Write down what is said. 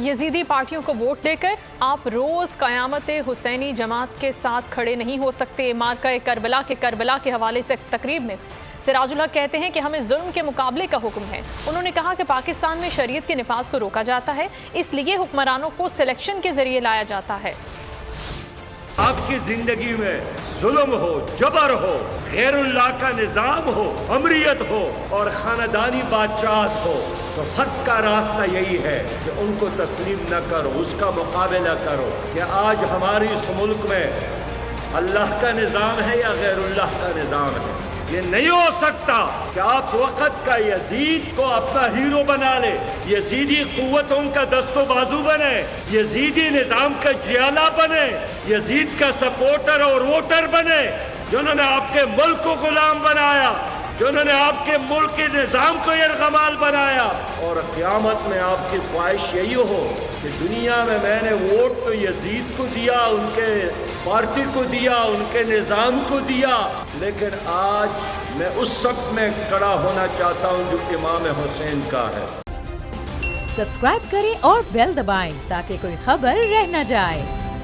Yazidi पार्टियों को vote देकर आप रोज क़यामत हुसैनी जमात के साथ खड़े नहीं हो सकते। मार्का करबला के हवाले से तकरीब में सिराजुल हक कहते हैं कि हमें जुल्म के मुकाबले का हुक्म है। उन्होंने कहा कि पाकिस्तान में शरीयत के निफाज को रोका जाता है, इसलिए हुक्मरानों को सिलेक्शन के जरिए लाया जाता है। आपकी जिंदगी में जुल्म हो, जबर हो, गैरुल्लाह का निजाम हो, अमरियत हो और खानदानी बादशाहत हो, तो हक का रास्ता यही है कि उनको तस्लीम न करो, उसका मुकाबला करो कि आज हमारे इस मुल्क में अल्लाह का निजाम है या गैरुल्लाह का निजाम है। ये नहीं हो सकता कि आप वक़्त का यजीद को अपना हीरो बना ले, यजीदी कुव्वतों का दस्तो बाजू बने, यजीदी निज़ाम का जियाला बने, यजीद का सपोर्टर और वोटर बने, जिन्होंने आपके मुल्क को गुलाम बनाया, जिन्होंने आपके मुल्क के निज़ाम को यरगमाल बनाया। और क़यामत में आपकी ख्वाहिश यही हो कि दुनिया में मैंने वोट तो यजीद को दिया, उनके पार्टी को दिया, उनके निज़ाम को दिया, लेकिन आज मैं उस सब में खड़ा होना चाहता हूँ जो इमाम हुसैन का है। सब्सक्राइब करें और बेल दबाएं ताकि कोई खबर रह न जाए।